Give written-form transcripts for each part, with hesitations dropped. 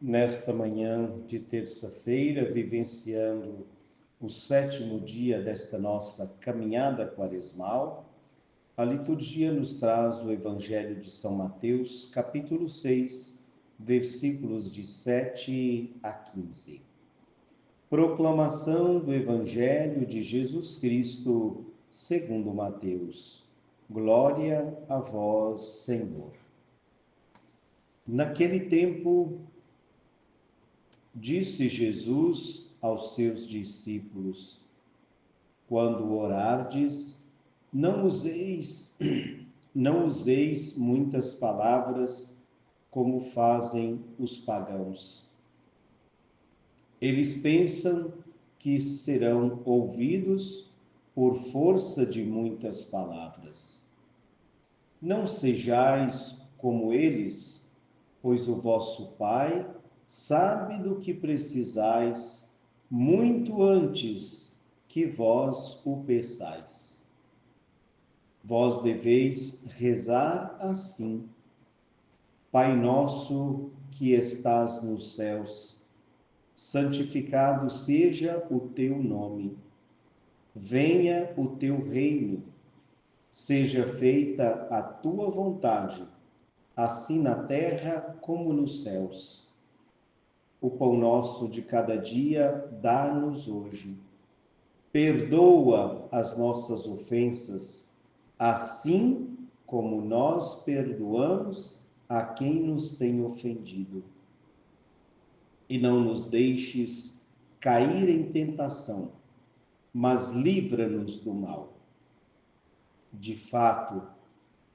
nesta manhã de terça-feira, vivenciando o 7º dia desta nossa caminhada quaresmal, a liturgia nos traz o Evangelho de São Mateus, capítulo 6, versículos de 7 a 15. Proclamação do Evangelho de Jesus Cristo, segundo Mateus. Glória a vós, Senhor. Naquele tempo, disse Jesus aos seus discípulos: quando orardes, não useis muitas palavras como fazem os pagãos. Eles pensam que serão ouvidos por força de muitas palavras. Não sejais como eles, pois o vosso Pai sabe do que precisais muito antes que vós o peçais. Vós deveis rezar assim: Pai nosso que estás nos céus, santificado seja o teu nome. Venha o teu reino. Seja feita a tua vontade, assim na terra como nos céus. O pão nosso de cada dia dá-nos hoje. Perdoa as nossas ofensas, assim como nós perdoamos a quem nos tem ofendido. E não nos deixes cair em tentação, mas livra-nos do mal. De fato,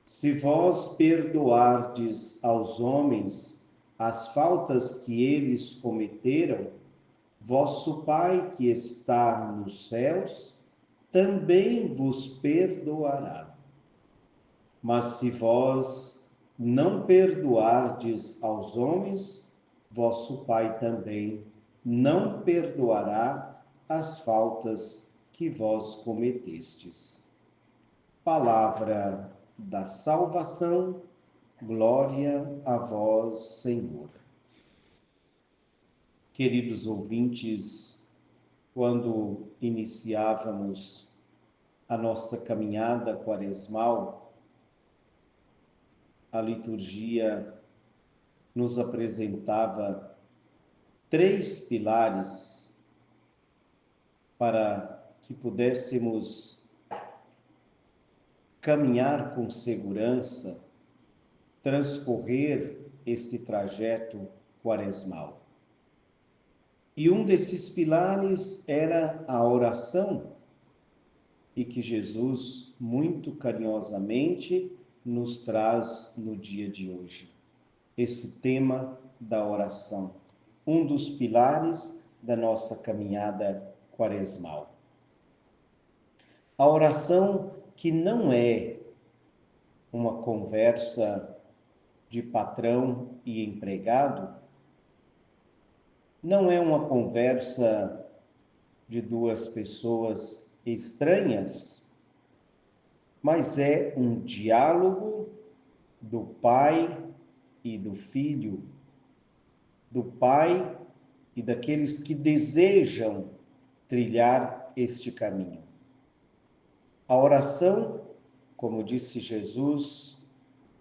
se vós perdoardes aos homens as faltas que eles cometeram, vosso Pai que está nos céus também vos perdoará. Mas se vós não perdoardes aos homens, vosso Pai também não perdoará as faltas que vós cometestes. Palavra da salvação, glória a vós, Senhor. Queridos ouvintes, quando iniciávamos a nossa caminhada quaresmal, a liturgia nos apresentava 3 pilares para que pudéssemos caminhar com segurança, transcorrer esse trajeto quaresmal. E um desses pilares era a oração, e que Jesus muito carinhosamente nos traz no dia de hoje. Esse tema da oração, um dos pilares da nossa caminhada quaresmal. A oração que não é uma conversa de patrão e empregado, não é uma conversa de 2 pessoas estranhas, mas é um diálogo do Pai e do Filho, do Pai e daqueles que desejam trilhar este caminho. A oração, como disse Jesus,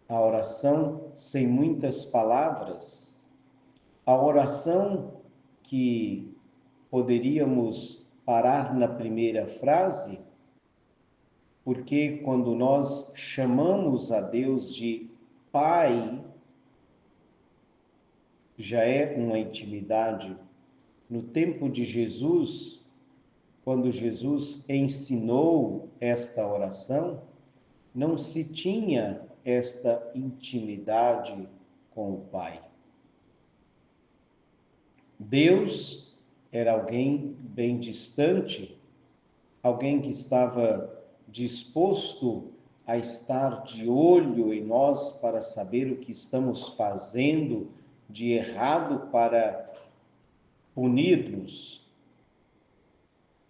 a oração sem muitas palavras, a oração que poderíamos parar na primeira frase, porque quando nós chamamos a Deus de Pai, já é uma intimidade. No tempo de Jesus, quando Jesus ensinou esta oração, não se tinha esta intimidade com o Pai. Deus era alguém bem distante, alguém que estava disposto a estar de olho em nós para saber o que estamos fazendo de errado para punir-nos.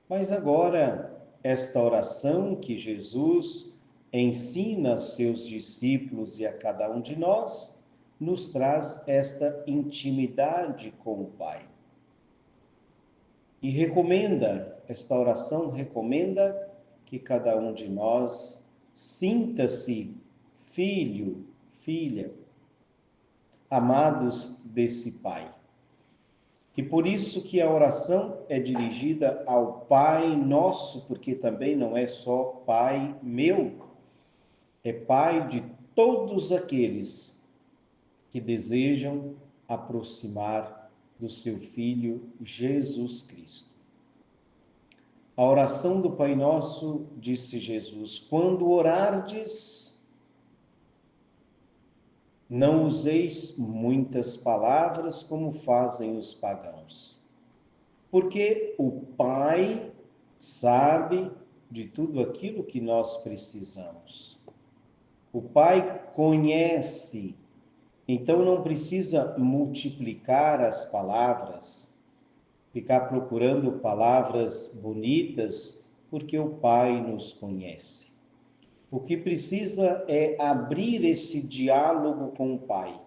Mas agora, esta oração que Jesus ensina aos seus discípulos e a cada um de nós, nos traz esta intimidade com o Pai. E esta oração recomenda que cada um de nós sinta-se filho, filha, amados desse Pai. E por isso que a oração é dirigida ao Pai nosso, porque também não é só Pai meu, é Pai de todos aqueles que desejam aproximar do seu Filho Jesus Cristo. A oração do Pai Nosso, disse Jesus, quando orardes, não useis muitas palavras como fazem os pagãos, porque o Pai sabe de tudo aquilo que nós precisamos. O Pai conhece, então não precisa multiplicar as palavras, ficar procurando palavras bonitas, porque o Pai nos conhece. O que precisa é abrir esse diálogo com o Pai.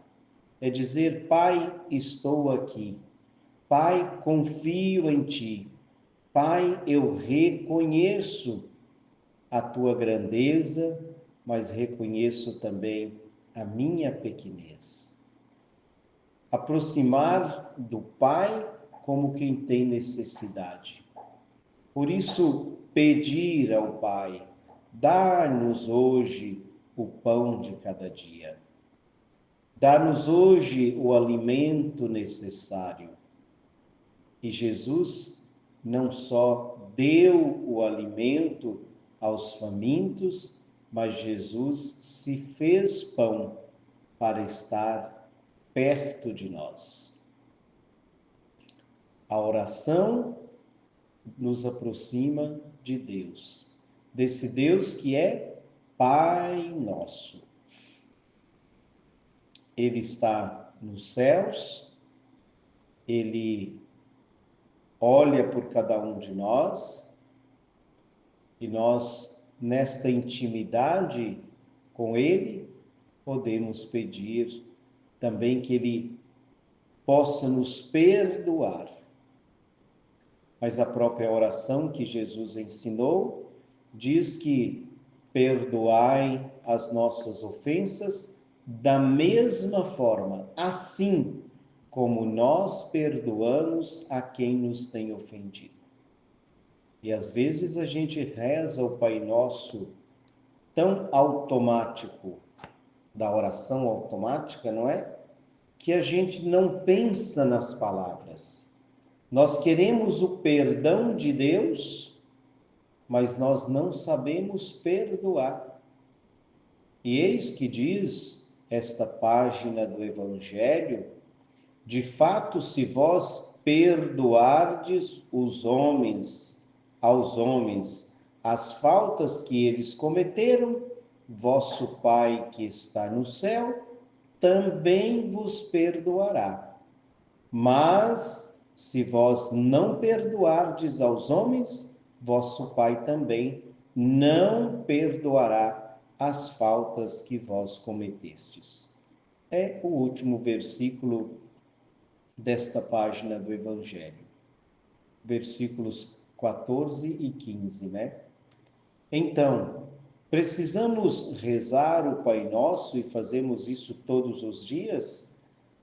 É dizer, Pai, estou aqui. Pai, confio em Ti. Pai, eu reconheço a Tua grandeza, mas reconheço também a minha pequenez. Aproximar do Pai como quem tem necessidade. Por isso, pedir ao Pai, dá-nos hoje o pão de cada dia. Dá-nos hoje o alimento necessário. E Jesus não só deu o alimento aos famintos, mas Jesus se fez pão para estar perto de nós. A oração nos aproxima de Deus, desse Deus que é Pai nosso. Ele está nos céus, Ele olha por cada um de nós, e nós, nesta intimidade com Ele, podemos pedir também que Ele possa nos perdoar. Mas a própria oração que Jesus ensinou diz que perdoai as nossas ofensas da mesma forma, assim como nós perdoamos a quem nos tem ofendido. E às vezes a gente reza o Pai Nosso tão automático, da oração automática, não é? Que a gente não pensa nas palavras. Nós queremos o perdão de Deus, mas nós não sabemos perdoar. E eis que diz esta página do Evangelho, de fato, se vós perdoardes aos homens, as faltas que eles cometeram, vosso Pai que está no céu também vos perdoará. Mas, se vós não perdoardes aos homens, vosso Pai também não perdoará as faltas que vós cometestes. É o último versículo desta página do Evangelho. Versículos 14 e 15, né? Então, precisamos rezar o Pai Nosso e fazemos isso todos os dias,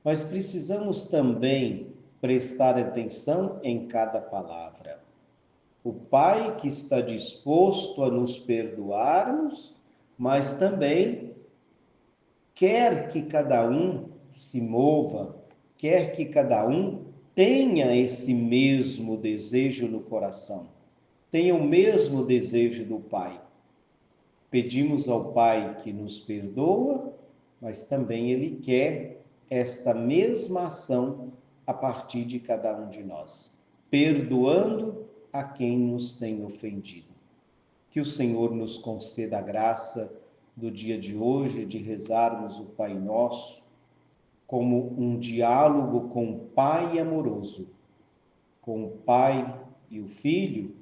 mas precisamos também prestar atenção em cada palavra. O Pai que está disposto a nos perdoarmos, mas também quer que cada um se mova, quer que cada um tenha esse mesmo desejo no coração, tenha o mesmo desejo do Pai. Pedimos ao Pai que nos perdoa, mas também Ele quer esta mesma ação a partir de cada um de nós, perdoando a quem nos tem ofendido. Que o Senhor nos conceda a graça do dia de hoje de rezarmos o Pai Nosso como um diálogo com o Pai amoroso, com o Pai e o Filho,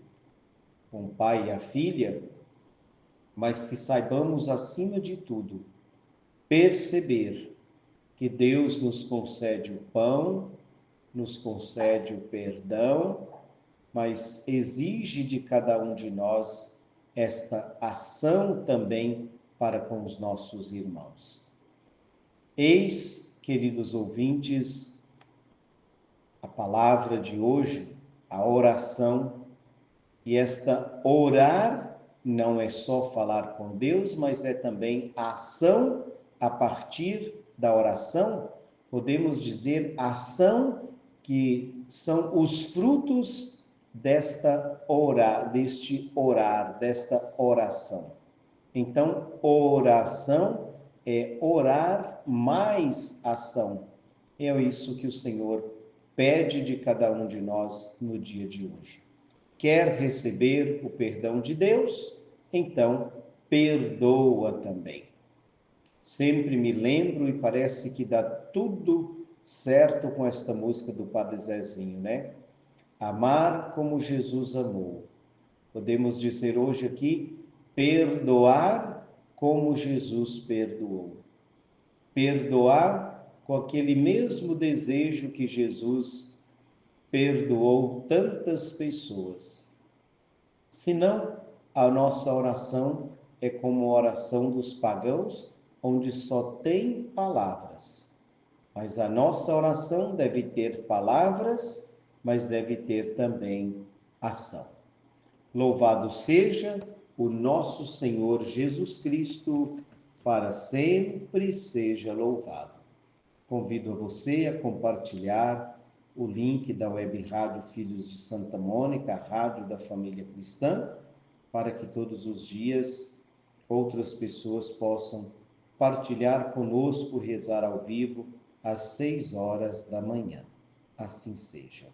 com o Pai e a Filha, mas que saibamos, acima de tudo, perceber que Deus nos concede o pão, nos concede o perdão, mas exige de cada um de nós esta ação também para com os nossos irmãos. Eis, queridos ouvintes, a palavra de hoje, a oração, e esta orar não é só falar com Deus, mas é também a ação a partir da oração, podemos dizer ação que são os frutos desta deste orar, desta oração. Então, oração é orar mais ação. É isso que o Senhor pede de cada um de nós no dia de hoje. Quer receber o perdão de Deus? Então, perdoa também. Sempre me lembro e parece que dá tudo certo com esta música do Padre Zezinho, né? Amar como Jesus amou. Podemos dizer hoje aqui, perdoar como Jesus perdoou. Perdoar com aquele mesmo desejo que Jesus perdoou tantas pessoas. Senão, a nossa oração é como a oração dos pagãos, onde só tem palavras. Mas a nossa oração deve ter palavras, mas deve ter também ação. Louvado seja o nosso Senhor Jesus Cristo, para sempre seja louvado. Convido a você a compartilhar o link da Web Rádio Filhos de Santa Mônica, a rádio da família cristã, para que todos os dias outras pessoas possam partilhar conosco, rezar ao vivo às 6 horas da manhã. Assim seja.